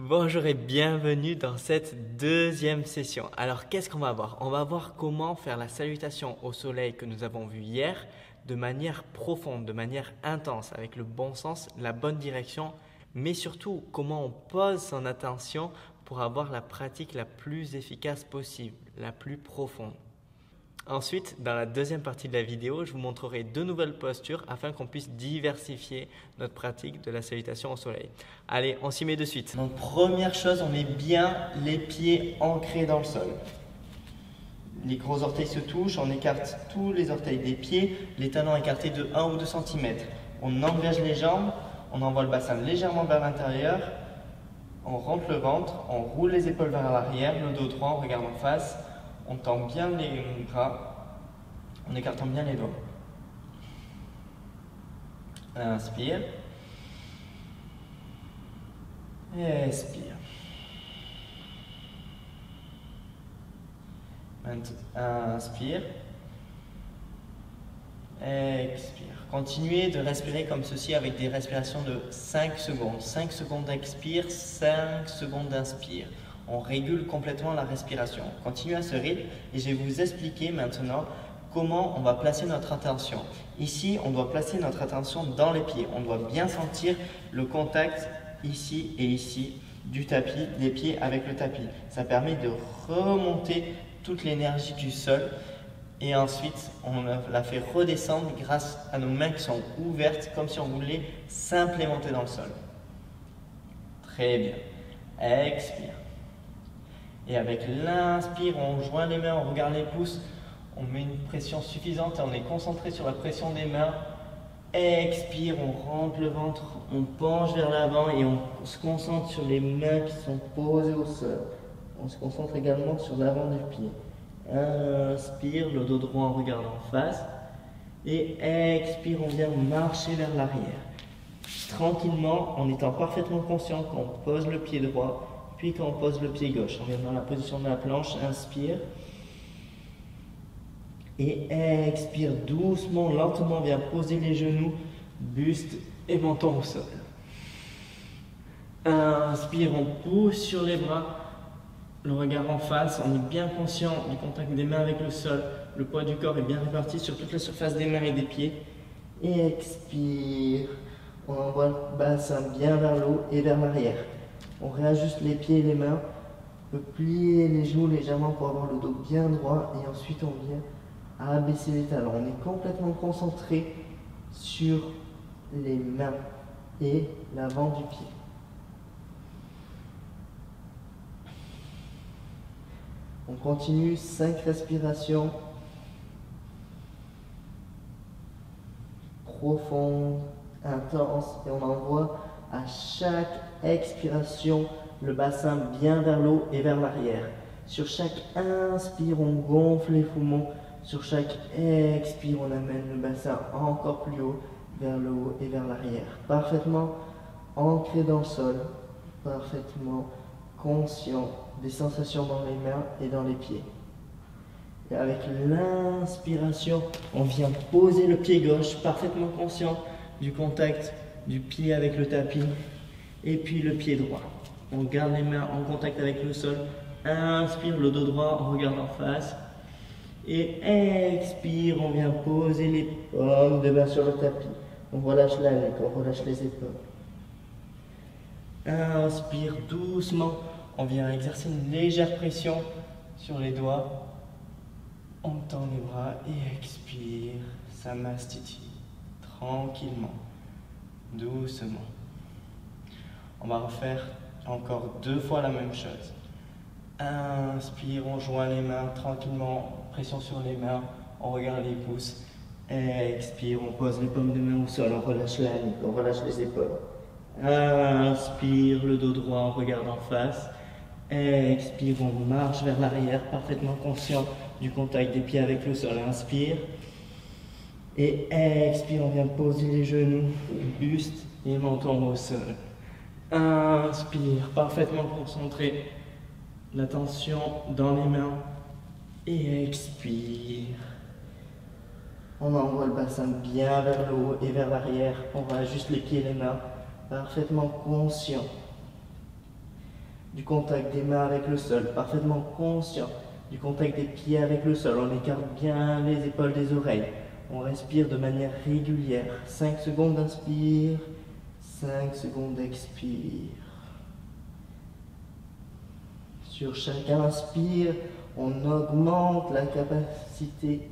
Bonjour et bienvenue dans cette deuxième session. Alors qu'est-ce qu'on va voir? On va voir comment faire la salutation au soleil que nous avons vue hier de manière profonde, de manière intense, avec le bon sens, la bonne direction, mais surtout comment on pose son attention pour avoir la pratique la plus efficace possible, la plus profonde. Ensuite, dans la deuxième partie de la vidéo, je vous montrerai deux nouvelles postures afin qu'on puisse diversifier notre pratique de la salutation au soleil. Allez, on s'y met de suite. Donc première chose, on met bien les pieds ancrés dans le sol. Les gros orteils se touchent, on écarte tous les orteils des pieds, les talons écartés de 1 ou 2 cm. On engage les jambes, on envoie le bassin légèrement vers l'intérieur, on rentre le ventre, on roule les épaules vers l'arrière, le dos droit, on regarde en face. On tend bien les bras en écartant bien les doigts. Inspire. Expire. Maintenant, inspire. Expire. Continuez de respirer comme ceci avec des respirations de 5 secondes. 5 secondes expire, 5 secondes inspire. On régule complètement la respiration. On continue à ce rythme et je vais vous expliquer maintenant comment on va placer notre attention. Ici, on doit placer notre attention dans les pieds. On doit bien sentir le contact ici et ici du tapis, des pieds avec le tapis. Ça permet de remonter toute l'énergie du sol et ensuite on la fait redescendre grâce à nos mains qui sont ouvertes comme si on voulait s'implémenter dans le sol. Très bien. Expire. Et avec l'inspire, on joint les mains, on regarde les pouces, on met une pression suffisante et on est concentré sur la pression des mains. Expire, on rentre le ventre, on penche vers l'avant et on se concentre sur les mains qui sont posées au sol. On se concentre également sur l'avant du pied. Inspire, le dos droit on regarde en face. Et expire, on vient marcher vers l'arrière. Tranquillement, en étant parfaitement conscient qu'on pose le pied droit. Puis quand on pose le pied gauche, on vient dans la position de la planche, inspire. Et expire doucement, lentement, on vient poser les genoux, buste et menton au sol. Inspire, on pousse sur les bras, le regard en face, on est bien conscient du contact des mains avec le sol. Le poids du corps est bien réparti sur toute la surface des mains et des pieds. Et expire, on envoie le bassin bien vers le haut et vers l'arrière. On réajuste les pieds et les mains, on peut plier les genoux légèrement pour avoir le dos bien droit et ensuite on vient abaisser les talons. On est complètement concentré sur les mains et l'avant du pied. On continue 5 respirations profondes, intenses et on envoie à chaque expiration, le bassin bien vers le haut et vers l'arrière. Sur chaque inspire, on gonfle les poumons. Sur chaque expire, on amène le bassin encore plus haut, vers le haut et vers l'arrière. Parfaitement ancré dans le sol, parfaitement conscient des sensations dans les mains et dans les pieds. Et avec l'inspiration, on vient poser le pied gauche, parfaitement conscient du contact du pied avec le tapis. Et puis le pied droit. On garde les mains en contact avec le sol. Inspire, le dos droit, on regarde en face. Et expire, on vient poser les paumes de main sur le tapis. On relâche la nuque, on relâche les épaules. Inspire doucement, on vient exercer une légère pression sur les doigts. On tend les bras et expire, samastiti, tranquillement, doucement. On va refaire encore 2 fois la même chose. Inspire, on joint les mains tranquillement, pression sur les mains, on regarde les pouces. Expire, on pose les paumes de main au sol, on relâche la nuque, on relâche les épaules. Inspire, le dos droit, on regarde en face. Expire, on marche vers l'arrière, parfaitement conscient du contact des pieds avec le sol. Inspire. Et expire, on vient poser les genoux, buste et menton au sol. Inspire, parfaitement concentré, l'attention dans les mains et expire. On envoie le bassin bien vers le haut et vers l'arrière. On va juste les pieds et les mains, parfaitement conscient du contact des mains avec le sol, parfaitement conscient du contact des pieds avec le sol. On écarte bien les épaules des oreilles. On respire de manière régulière. 5 secondes d'inspire, 5 secondes d'expire. Sur chaque inspire, on augmente la capacité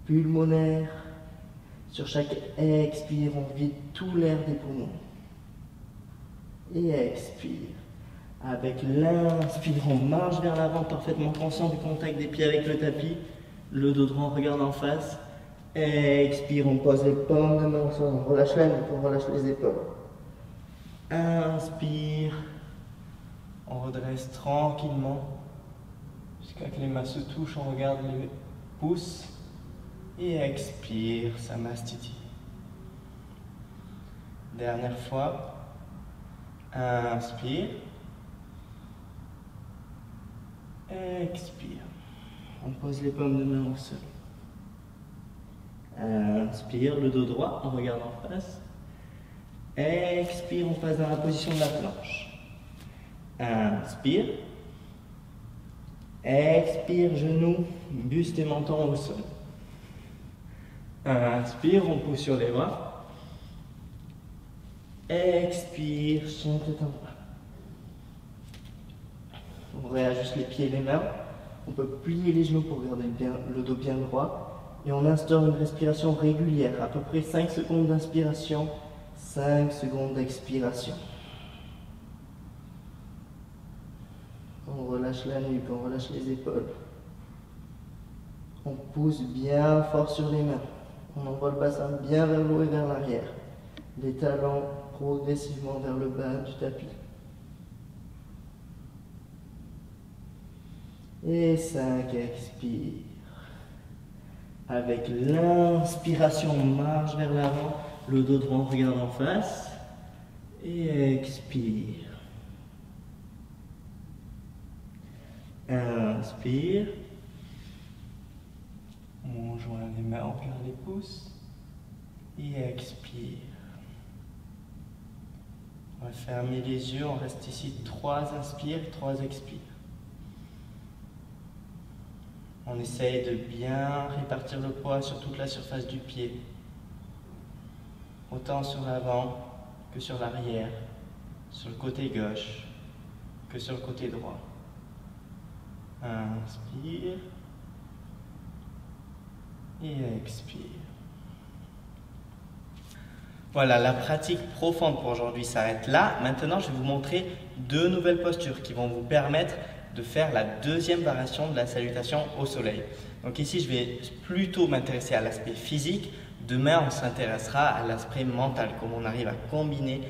pulmonaire. Sur chaque expire, on vide tout l'air des poumons. Et expire. Avec l'inspire, on marche vers l'avant, parfaitement conscient du contact des pieds avec le tapis. Le dos droit, on regarde en face. Expire, on pose les paumes de main au sol, on relâche la nuque, on relâche les épaules. Inspire, on redresse tranquillement jusqu'à ce que les mains se touchent, on regarde les pouces. Et expire, Samastiti. Dernière fois. Inspire. Expire. On pose les paumes de main au sol. Inspire, le dos droit, on regarde en face. Expire, on passe dans la position de la planche. Inspire. Expire, genoux, buste et menton au sol. Inspire, on pousse sur les bras. Expire, chien tête en bas. On réajuste les pieds et les mains. On peut plier les genoux pour garder le dos bien droit. Et on instaure une respiration régulière, à peu près 5 secondes d'inspiration, 5 secondes d'expiration. On relâche la nuque, on relâche les épaules. On pousse bien fort sur les mains. On envoie le bassin bien vers le haut et vers l'arrière. Les talons progressivement vers le bas du tapis. Et 5, expire. Avec l'inspiration, on marche vers l'avant. Le dos droit, on regarde en face. Et expire. Inspire. On joint les mains, on regarde les pouces. Et expire. On va fermer les yeux, on reste ici 3 inspires, 3 expires. On essaye de bien répartir le poids sur toute la surface du pied. Autant sur l'avant que sur l'arrière, sur le côté gauche que sur le côté droit. Inspire. Et expire. Voilà, la pratique profonde pour aujourd'hui s'arrête là. Maintenant, je vais vous montrer 2 nouvelles postures qui vont vous permettre de faire la deuxième variation de la salutation au soleil. Donc ici, je vais plutôt m'intéresser à l'aspect physique. Demain, on s'intéressera à l'aspect mental, comment on arrive à combiner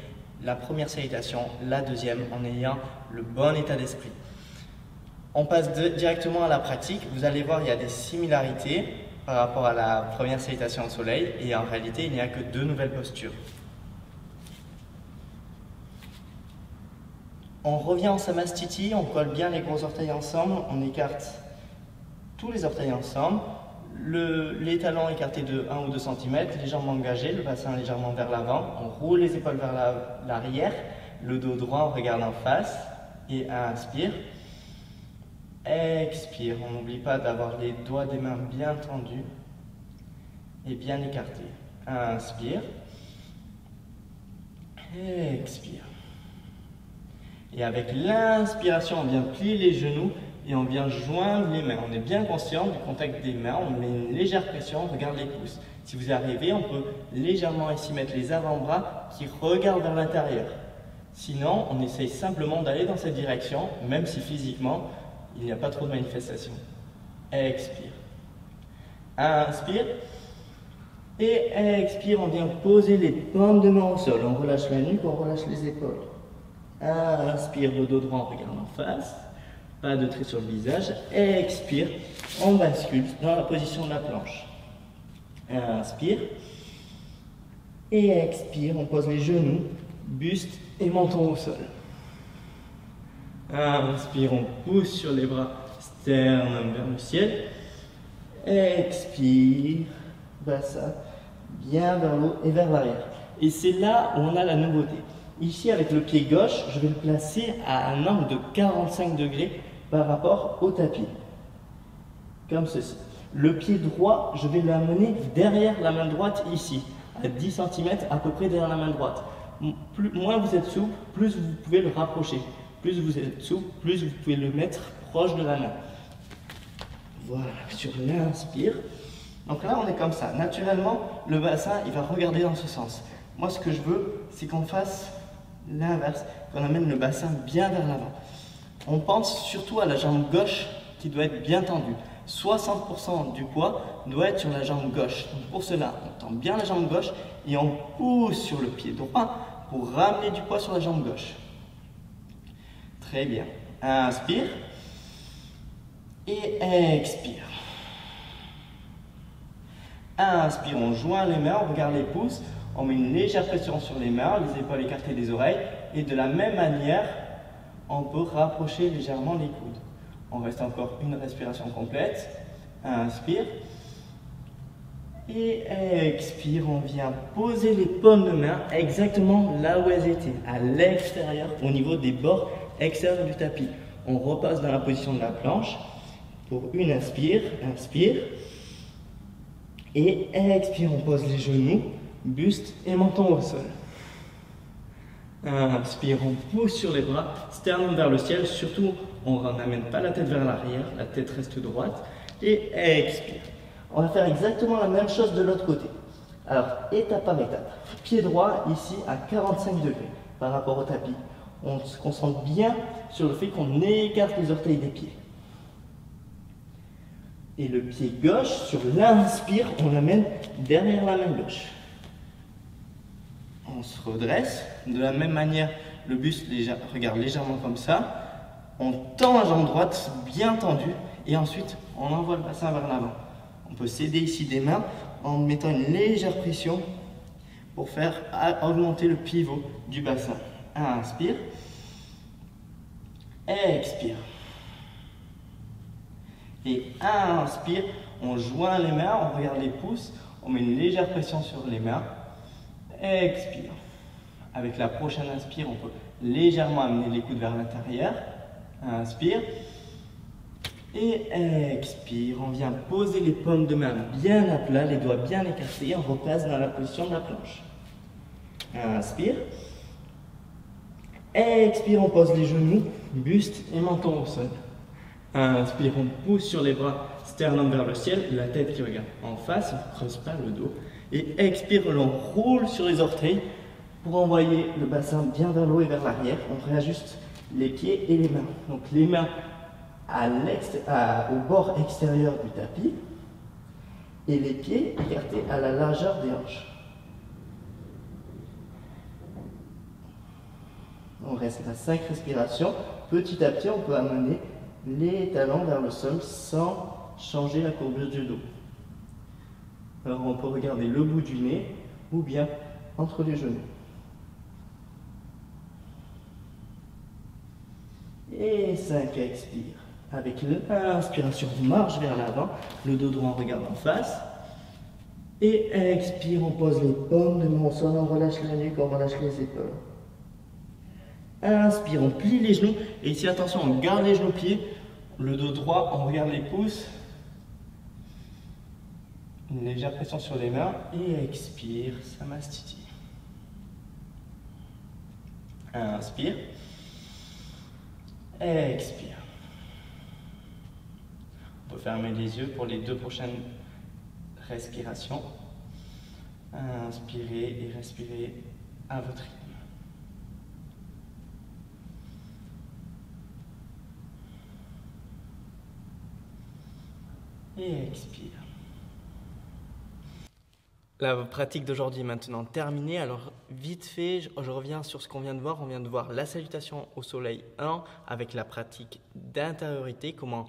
la première salutation, la deuxième, en ayant le bon état d'esprit. On passe directement à la pratique. Vous allez voir, il y a des similarités par rapport à la première salutation au soleil, et en réalité, il n'y a que 2 nouvelles postures. On revient en Samastiti, on colle bien les gros orteils ensemble, on écarte tous les orteils ensemble, les talons écartés de 1 ou 2 cm, les jambes engagées, le bassin légèrement vers l'avant, on roule les épaules vers l'arrière, le dos droit, on regarde en face, et inspire. Expire, on n'oublie pas d'avoir les doigts des mains bien tendus et bien écartés. Inspire. Expire. Et avec l'inspiration, on vient plier les genoux et on vient joindre les mains. On est bien conscient du contact des mains, on met une légère pression, on regarde les pouces. Si vous y arrivez, on peut légèrement ici mettre les avant-bras qui regardent vers l'intérieur. Sinon, on essaye simplement d'aller dans cette direction, même si physiquement, il n'y a pas trop de manifestation. Expire. Inspire. Et expire, on vient poser les paumes de main au sol. On relâche la nuque, on relâche les épaules. Inspire, le dos droit, on regarde en face. Pas de trait sur le visage. Expire, on bascule dans la position de la planche. Inspire. Et expire, on pose les genoux, buste et menton au sol. Inspire, on pousse sur les bras, sternum vers le ciel. Expire, bassin bien vers le haut et vers l'arrière. Et c'est là où on a la nouveauté. Ici, avec le pied gauche, je vais le placer à un angle de 45 degrés par rapport au tapis. Comme ceci. Le pied droit, je vais l'amener derrière la main droite ici, à 10 cm à peu près derrière la main droite. Moins vous êtes souple, plus vous pouvez le rapprocher. Plus vous êtes souple, plus vous pouvez le mettre proche de la main. Voilà, sur l'inspire. Donc là, on est comme ça. Naturellement, le bassin, il va regarder dans ce sens. Moi, ce que je veux, c'est qu'on fasse l'inverse, qu'on amène le bassin bien vers l'avant. On pense surtout à la jambe gauche qui doit être bien tendue. 60% du poids doit être sur la jambe gauche. Donc pour cela, on tend bien la jambe gauche et on pousse sur le pied droit pour ramener du poids sur la jambe gauche. Très bien. Inspire et expire. Inspire, on joint les mains, on regarde les pouces, on met une légère pression sur les mains, les épaules écartées des oreilles et de la même manière, on peut rapprocher légèrement les coudes. On reste encore une respiration complète. Inspire. Et expire. On vient poser les paumes de main exactement là où elles étaient, à l'extérieur, au niveau des bords extérieurs du tapis. On repasse dans la position de la planche. Pour une inspire, inspire. Et expire. On pose les genoux, buste et menton au sol. Inspire, on pousse sur les bras, sternum vers le ciel, surtout on n'amène pas la tête vers l'arrière, la tête reste droite et expire. On va faire exactement la même chose de l'autre côté. Alors, étape par étape. Pied droit ici à 45 degrés par rapport au tapis. On se concentre bien sur le fait qu'on écarte les orteils des pieds. Et le pied gauche, sur l'inspire, on l'amène derrière la main gauche. On se redresse, de la même manière, le buste regarde légèrement comme ça. On tend la jambe droite, bien tendue, et ensuite on envoie le bassin vers l'avant. On peut s'aider ici des mains en mettant une légère pression pour faire augmenter le pivot du bassin. Inspire, expire. Et inspire, on joint les mains, on regarde les pouces, on met une légère pression sur les mains. Expire. Avec la prochaine inspire, on peut légèrement amener les coudes vers l'intérieur. Inspire. Et expire. On vient poser les paumes de main bien à plat, les doigts bien écartés. On repasse dans la position de la planche. Inspire. Expire, on pose les genoux, buste et menton au sol. Inspire, on pousse sur les bras, sternum vers le ciel, la tête qui regarde en face, on ne creuse pas le dos. Et expire, on roule sur les orteils pour envoyer le bassin bien vers le haut et vers l'arrière. On réajuste les pieds et les mains. Donc les mains au bord extérieur du tapis et les pieds écartés à la largeur des hanches. On reste à 5 respirations. Petit à petit, on peut amener les talons vers le sol sans changer la courbure du dos. Alors on peut regarder le bout du nez ou bien entre les genoux. Et 5, expire. Avec l'inspiration, on marche vers l'avant, le dos droit on regarde en face. Et expire, on pose les paumes de main au sol, on relâche la nuque, on relâche les épaules. Inspire, on plie les genoux. Et ici, attention, on garde les genoux pliés. Le dos droit, on regarde les pouces. Une légère pression sur les mains. Et expire, Samastiti. Inspire. Expire. On peut fermer les yeux pour les 2 prochaines respirations. Inspirez et respirez à votre rythme. Et expire. La pratique d'aujourd'hui est maintenant terminée. Alors vite fait, je reviens sur ce qu'on vient de voir. On vient de voir la salutation au soleil 1 avec la pratique d'intériorité, comment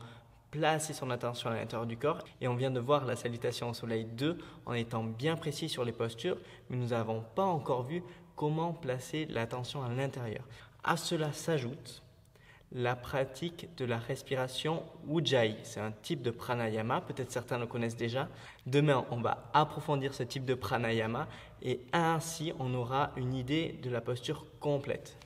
placer son attention à l'intérieur du corps. Et on vient de voir la salutation au soleil 2 en étant bien précis sur les postures, mais nous n'avons pas encore vu comment placer l'attention à l'intérieur. À cela s'ajoute la pratique de la respiration Ujjayi. C'est un type de pranayama, peut-être certains le connaissent déjà. Demain, on va approfondir ce type de pranayama et ainsi on aura une idée de la posture complète.